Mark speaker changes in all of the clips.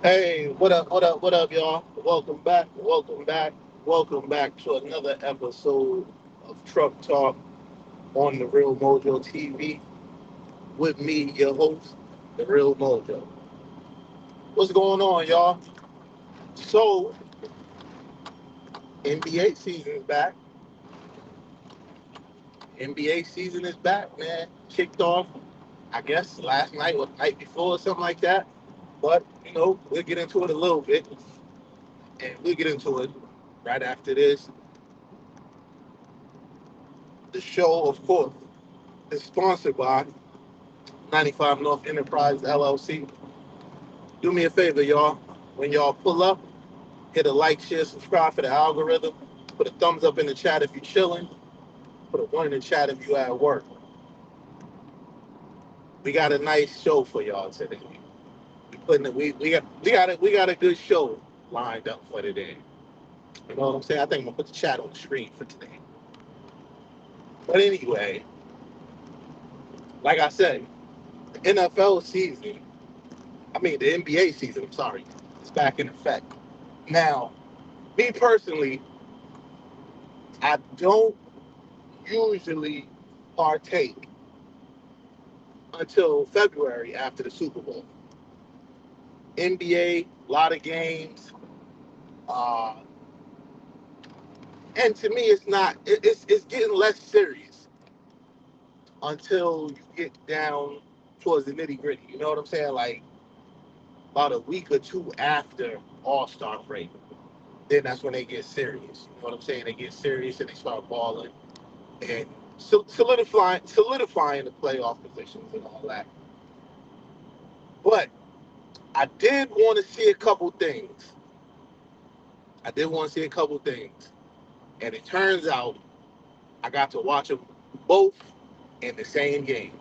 Speaker 1: Hey, what up, y'all? Welcome back to another episode of Truck Talk on the Real Mojo TV with me, your host, the Real Mojo. What's going on, y'all? So, NBA season is back. NBA season is back, man. Kicked off, I guess, last night or the night before, or something like that. But, we'll get into it a little bit, and we'll get into it right after this. The show, of course, is sponsored by 95 North Enterprise LLC. Do me a favor, y'all. When y'all pull up, hit a like, share, subscribe for the algorithm. Put a thumbs up in the chat if you're chilling. Put a one in the chat if you at work. We got a nice show for y'all today. We got a good show lined up for today. You know what I'm saying? I think I'm gonna put the chat on the screen for today. But anyway, like I said, the NFL season, the NBA season, I'm sorry, is back in effect. Now, me personally, I don't usually partake until February after the Super Bowl. NBA, a lot of games, uh, and to me, it's not. It's getting less serious until you get down towards the nitty gritty. You know what I'm saying? Like about a week or two after All Star break, then that's when they get serious. You know what I'm saying? They get serious and they start balling and solidifying the playoff positions and all that. But I did want to see a couple things. I did want to see a couple things. And it turns out I got to watch them both in the same game.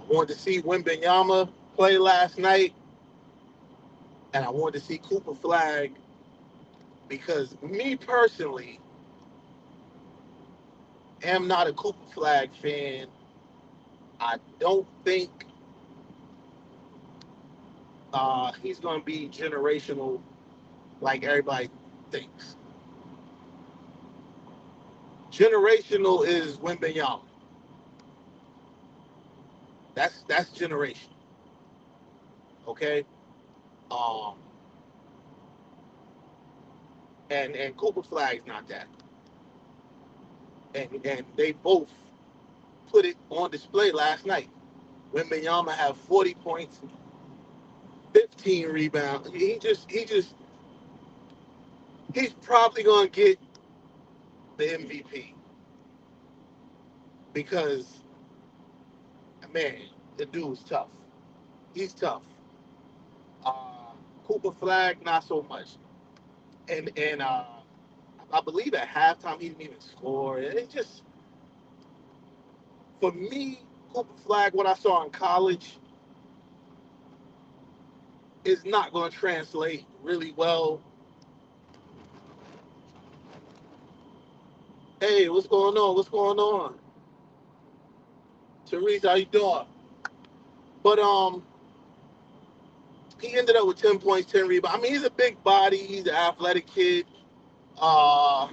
Speaker 1: I wanted to see Wimbenyama play last night, and I wanted to see Cooper Flag because me personally am not a Cooper Flag fan. I don't think he's going to be generational like everybody thinks. Generational is Wimbenyama. That's generation. Okay. Um, and Cooper Flag's not that. And they both put it on display last night. Wembenyama had 40 points, 15 rebounds. He's probably gonna get the MVP because man, the dude's tough. He's tough. Uh, Cooper Flag, not so much. And I believe at halftime he didn't even score. It just for me, Cooper Flag, what I saw in college is not going to translate really well. Hey, what's going on? What's going on? Teresa, how you doing? But he ended up with 10 points, 10 rebounds. He's a big body. He's an athletic kid. Uh,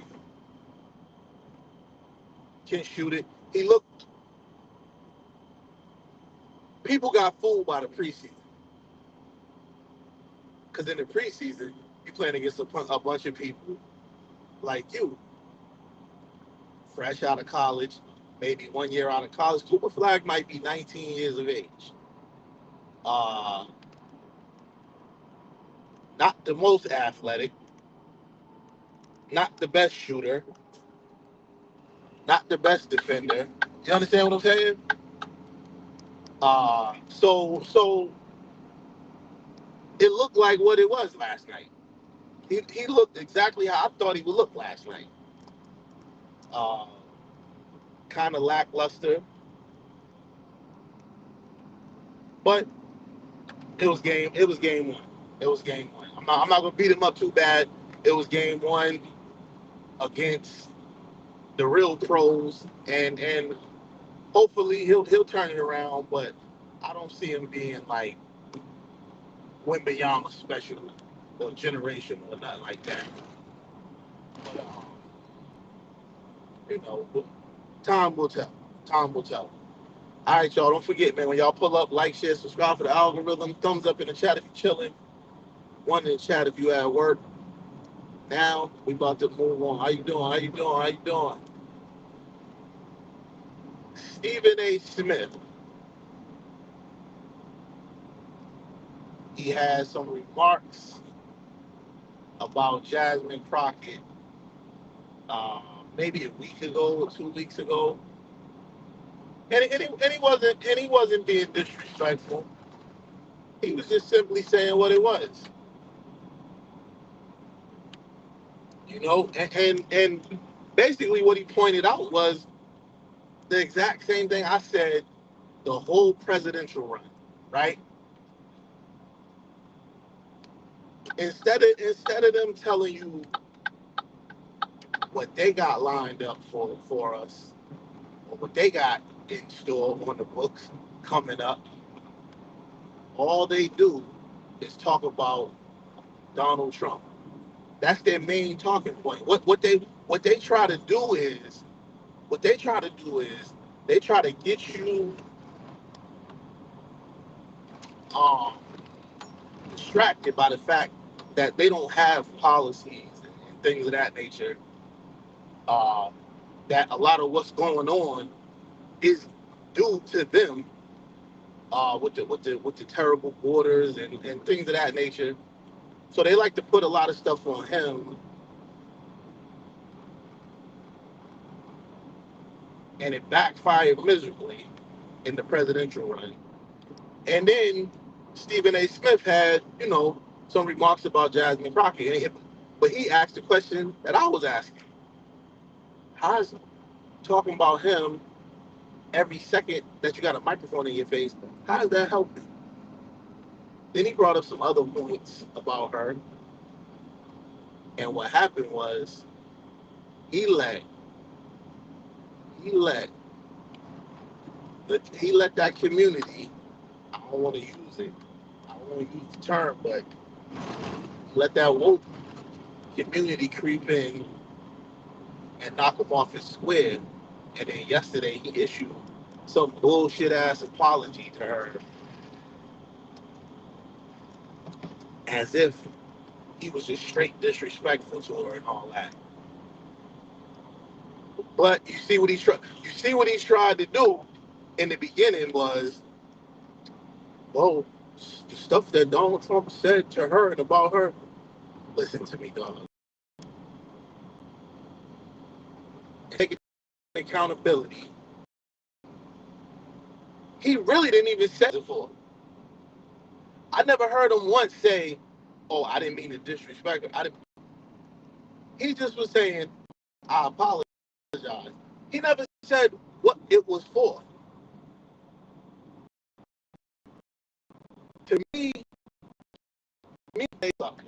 Speaker 1: can shoot it. He looked. People got fooled by the preseason because in the preseason you playing against a bunch of people like you, fresh out of college, maybe 1 year out of college. Cooper Flag might be 19 years of age. Uh, not the most athletic, not the best shooter, not the best defender. You understand what I'm saying? So it looked like what it was last night. He looked exactly how I thought he would look last night. Uh, kind of lackluster, but it was game one. It was game one. I'm not gonna beat him up too bad. It was game one against the real pros, and hopefully he'll turn it around. But I don't see him being like Wembanyama special or generation or nothing like that. But you know, time will tell. Time will tell. All right, y'all. Don't forget, man. When y'all pull up, like, share, subscribe for the algorithm. Thumbs up in the chat if you're chilling. One in the chat if you at work. Now we about to move on. How you doing? How you doing? How you doing? Stephen A. Smith. He has some remarks about Jasmine Crockett. Maybe a week ago or 2 weeks ago, and he wasn't being disrespectful. He was just simply saying what it was, you know. And basically what he pointed out was the exact same thing I said the whole presidential run, right? Instead of them telling you what they got lined up for us, or what they got in store on the books coming up, all they do is talk about Donald Trump. That's their main talking point. What they try to do is they try to get you um, distracted by the fact that they don't have policies and things of that nature. Uh, that a lot of what's going on is due to them, with the terrible borders and things of that nature. So they like to put a lot of stuff on him, and it backfired miserably in the presidential run. And then Stephen A. Smith had, some remarks about Jasmine Crockett. But he asked the question that I was asking. How's talking about him every second that you got a microphone in your face, how does that help you? Then he brought up some other points about her. And what happened was he let he let he let that community, I don't want to use it, I don't want to use the term, but let that woke community creep in and knock him off his square. And then yesterday he issued some bullshit ass apology to her, as if he was just straight disrespectful to her and all that. But you see what he's tried to do in the beginning was, well, the stuff that Donald Trump said to her and about her. Listen to me, dog. Take accountability. He really didn't even say it before. I never heard him once say, "Oh, I didn't mean to disrespect her." I didn't. He just was saying, "I apologize." He never said what it was for. To me, they suck.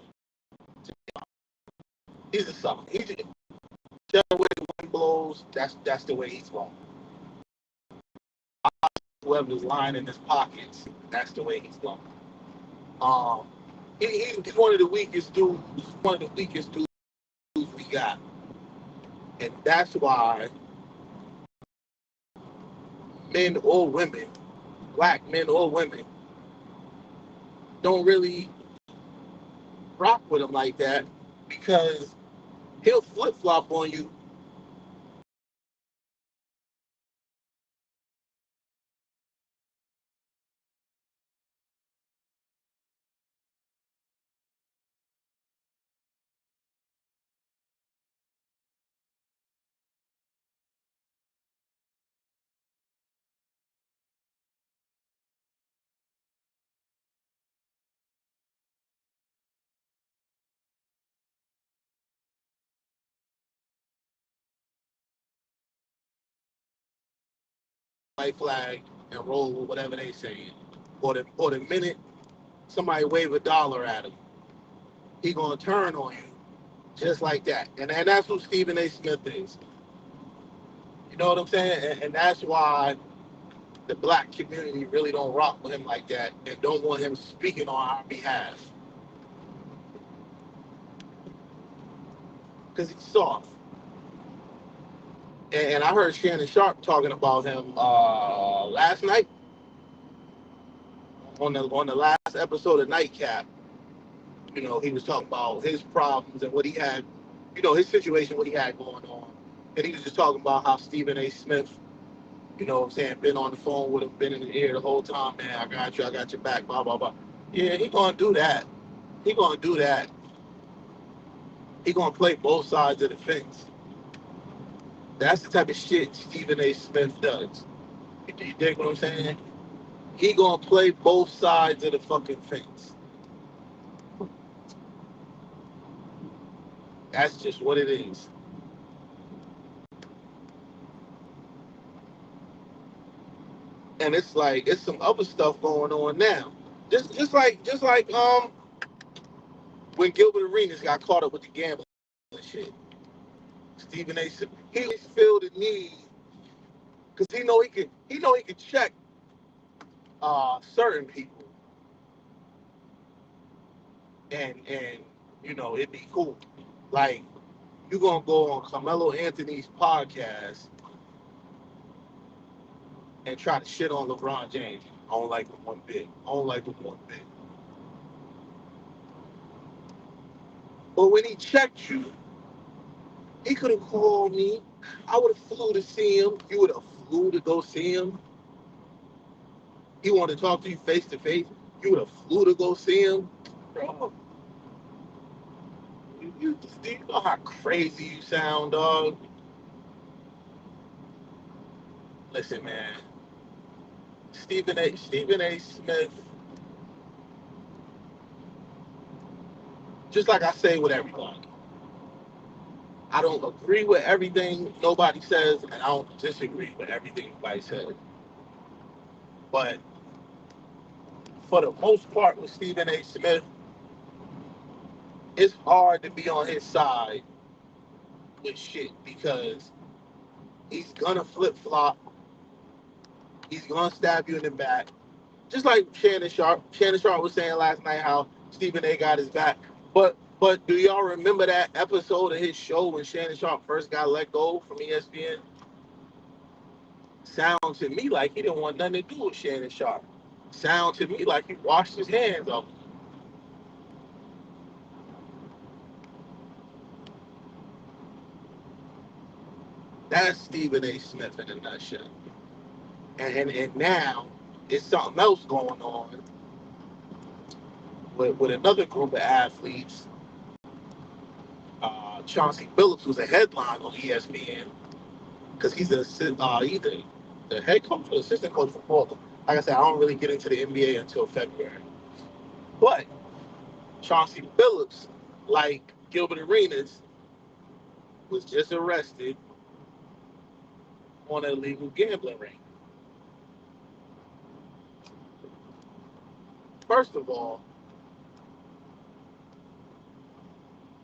Speaker 1: He's a sucker. He's just the way the wind blows. That's the way he's going. Whoever's lying in his pockets, that's the way he's going. Um, he's one of the weakest dudes. One of the weakest dudes we got, and that's why men or women, black men or women, don't really rock with him like that, because he'll flip flop on you. White flag and roll with whatever they say. Or the minute somebody wave $1 at him, he gonna turn on you just like that. And that's who Stephen A. Smith is. You know what I'm saying? And that's why the black community really don't rock with him like that and don't want him speaking on our behalf because he's soft. And I heard Shannon Sharp talking about him last night on the last episode of Nightcap. You know, he was talking about his problems and what he had, you know, his situation, what he had going on. And he was just talking about how Stephen A. Smith, you know what I'm saying, been on the phone with him, been in the ear the whole time, man, I got your back, blah, blah, blah. Yeah, he gonna do that. He gonna do that. He gonna play both sides of the fence. That's the type of shit Stephen A. Smith does. You dig what I'm saying? He gonna play both sides of the fucking fence. That's just what it is. And it's like it's some other stuff going on now. Just like when Gilbert Arenas got caught up with the gambling and shit. Stephen A. He feel the need because he know he could check certain people and you know it'd be cool. Like you gonna go on Carmelo Anthony's podcast and try to shit on LeBron James. I don't like him one bit. I don't like him one bit. But when he checked you, he could have called me. I would have flew to see him. You would have flew to go see him. He wanted to talk to you face to face. You would have flew to go see him. Bro, do you know how crazy you sound, dog? Listen, man. Stephen A. Smith, just like I say with everybody, I don't agree with everything nobody says, and I don't disagree with everything nobody says. But for the most part with Stephen A. Smith, it's hard to be on his side with shit because he's gonna flip flop. He's gonna stab you in the back. Just like Shannon Sharp. Shannon Sharp was saying last night how Stephen A got his back. But do y'all remember that episode of his show when Shannon Sharp first got let go from ESPN? Sound to me like he didn't want nothing to do with Shannon Sharp. Sound to me like he washed his hands of him. That's Stephen A. Smith in a nutshell. And now it's something else going on with another group of athletes. Chauncey Billups was a headline on ESPN because he's either the head coach or assistant coach for Portland. Like I said, I don't really get into the NBA until February. But Chauncey Billups, like Gilbert Arenas, was just arrested on an illegal gambling ring. First of all,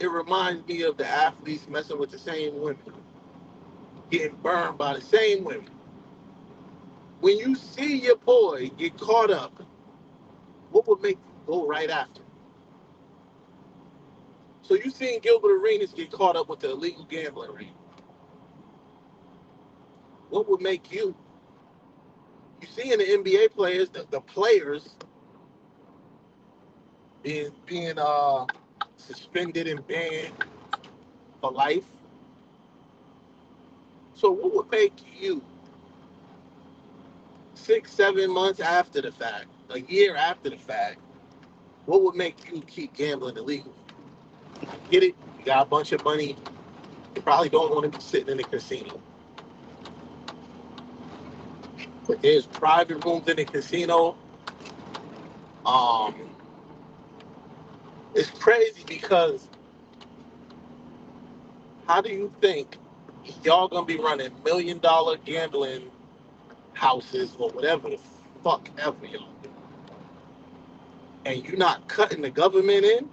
Speaker 1: it reminds me of the athletes messing with the same women, getting burned by the same women. When you see your boy get caught up, what would make you go right after? So you seen Gilbert Arenas get caught up with the illegal gambling ring. What would make you? You see in the NBA players, the players being suspended and banned for life. So what would make you 6, 7 months after the fact, a year after the fact, what would make you keep gambling illegally? Get it? You got a bunch of money. You probably don't want to be sitting in a casino. But there's private rooms in the casino. Um, it's crazy because how do you think y'all gonna be running $1 million gambling houses or whatever the fuck ever y'all do, and you're not cutting the government in?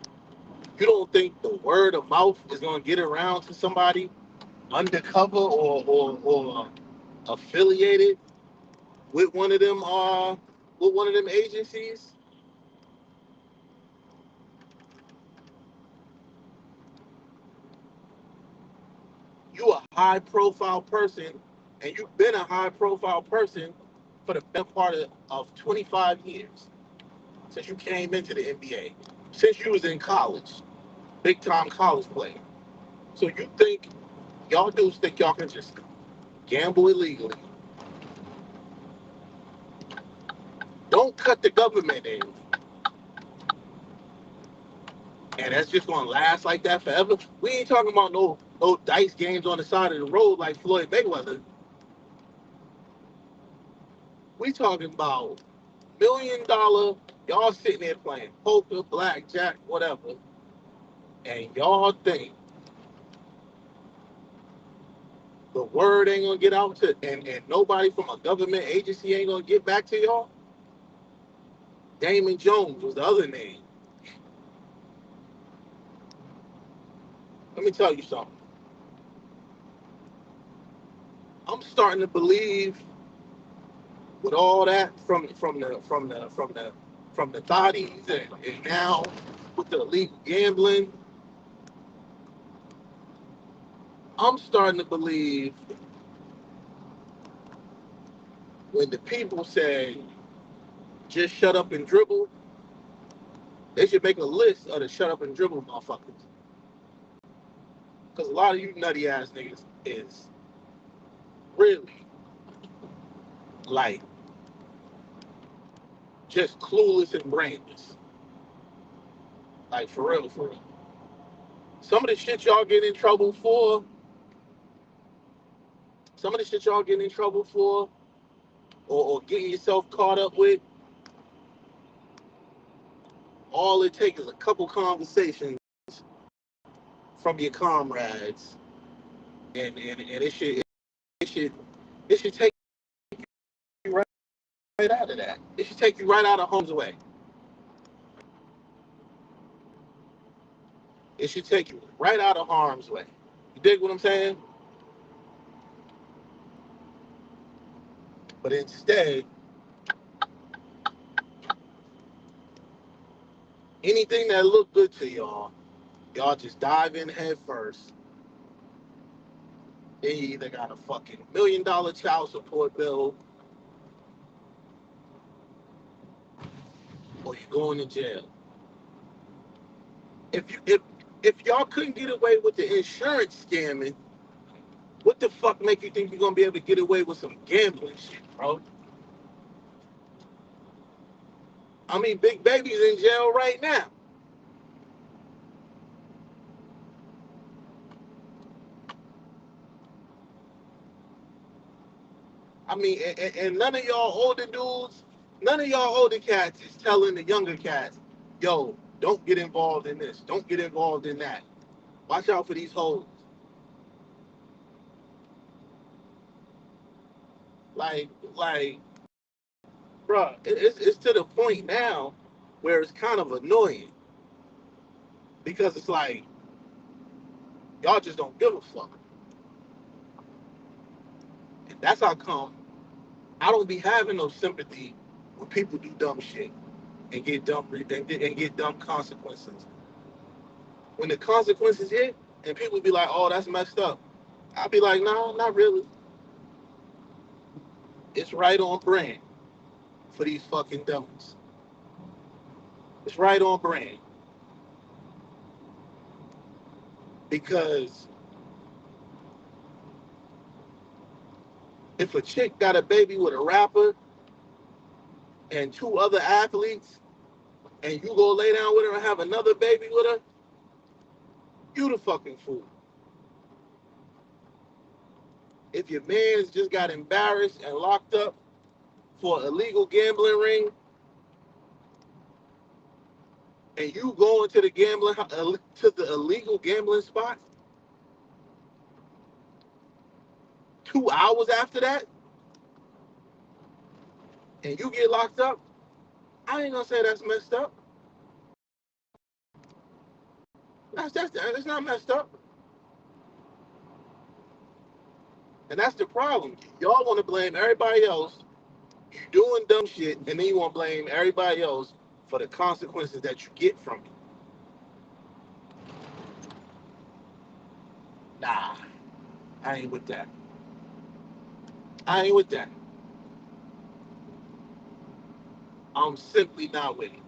Speaker 1: You don't think the word of mouth is gonna get around to somebody undercover or affiliated with one of them agencies, you a high profile person, and you've been a high profile person for the best part of 25 years since you came into the NBA, since you was in college, big time college player. So you think y'all dudes think y'all can just gamble illegally? Don't cut the government in, and that's just gonna last like that forever. We ain't talking about no dice games on the side of the road like Floyd Mayweather. We talking about $1 million. Y'all sitting there playing poker, blackjack, whatever, and y'all think the word ain't gonna get out to, and nobody from a government agency ain't gonna get back to y'all. Damon Jones was the other name. Let me tell you something. I'm starting to believe with all that from the thotties and now with the illegal gambling, I'm starting to believe when the people say just shut up and dribble, they should make a list of the shut up and dribble motherfuckers. Because a lot of you nutty ass niggas is really like just clueless and brainless. Like for real, for real. Some of the shit y'all get in trouble for, some of the shit y'all get in trouble for, or getting yourself caught up with, all it takes is a couple conversations from your comrades, and it should take you right out of that. It should take you right out of harm's way. It should take you right out of harm's way. You dig what I'm saying? But instead, anything that looked good to y'all just dive in head first. Then you either got a fucking $1 million child support bill or you're going to jail. If y'all couldn't get away with the insurance scamming, what the fuck make you think you're gonna be able to get away with some gambling shit, bro? I mean, Big Baby's in jail right now. I mean, and none of y'all older dudes, none of y'all older cats is telling the younger cats, yo, don't get involved in this, don't get involved in that. Watch out for these hoes. Like, bruh, it's to the point now where it's kind of annoying because it's like y'all just don't give a fuck, and that's how come I don't be having no sympathy when people do dumb shit and get dumb consequences. When the consequences hit and people be like, "Oh, that's messed up," I'll be like, "No, not really. It's right on brand for these fucking dummies. It's right on brand because if a chick got a baby with a rapper and two other athletes, and you go lay down with her and have another baby with her, you the fucking fool. If your man's just got embarrassed and locked up for an illegal gambling ring, and you go into the to the illegal gambling spot 2 hours after that, and you get locked up, I ain't gonna say that's messed up. That's not messed up, and that's the problem. Y'all want to blame everybody else You doing dumb shit, and then you want to blame everybody else for the consequences that you get from it. Nah, I ain't with that. I ain't with that. I'm simply not with it.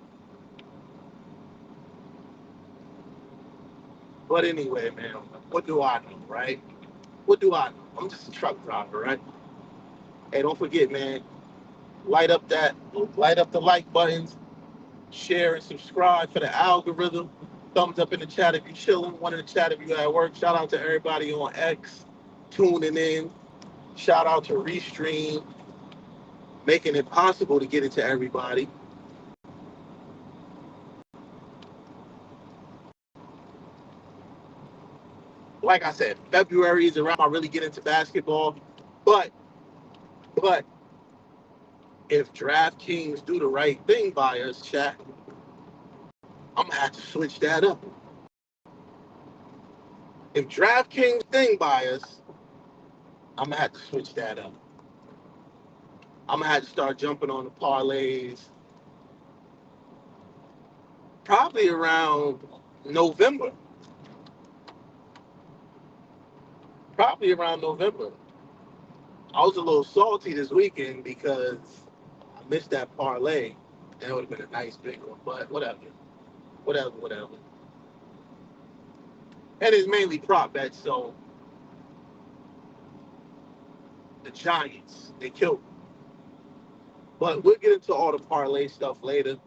Speaker 1: But anyway, man, what do I know, right? What do I know? I'm just a truck driver, right? Hey, don't forget, man, light up that, light up the like buttons, share and subscribe for the algorithm. Thumbs up in the chat if you're chilling. One in the chat if you're at work. Shout out to everybody on X tuning in. Shout out to Restream, making it possible to get it to everybody. Like I said, February is around I really get into basketball. But but if DraftKings do the right thing by us, chat, I'm gonna have to switch that up. If DraftKings thing by us, I'm gonna have to switch that up. I'm gonna have to start jumping on the parlays probably around November. Probably around November. I was a little salty this weekend because I missed that parlay. That would have been a nice big one, but whatever. Whatever. And it's mainly prop bets, so the Giants, they killed me. But we'll get into all the parlay stuff later.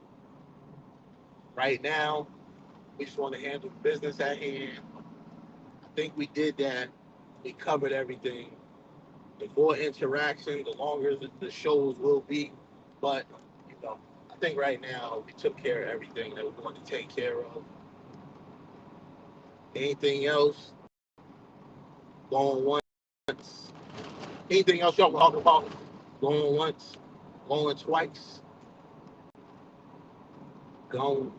Speaker 1: Right now, we just want to handle the business at hand. I think we did that. We covered everything. The more interaction, the longer the shows will be. But, I think right now we took care of everything that we wanted to take care of. Anything else? Going once. Anything else y'all want to talk about? Going once. Going twice. Gone.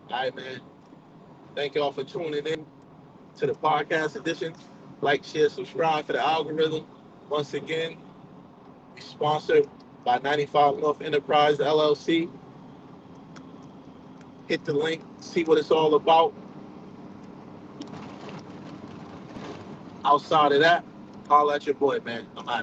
Speaker 1: All right, man. Thank y'all for tuning in to the podcast edition. Like, share, subscribe for the algorithm. Once again, we sponsored by 95 North Enterprise LLC. Hit the link, see what it's all about. Outside of that, holler at your boy, man. I'm out.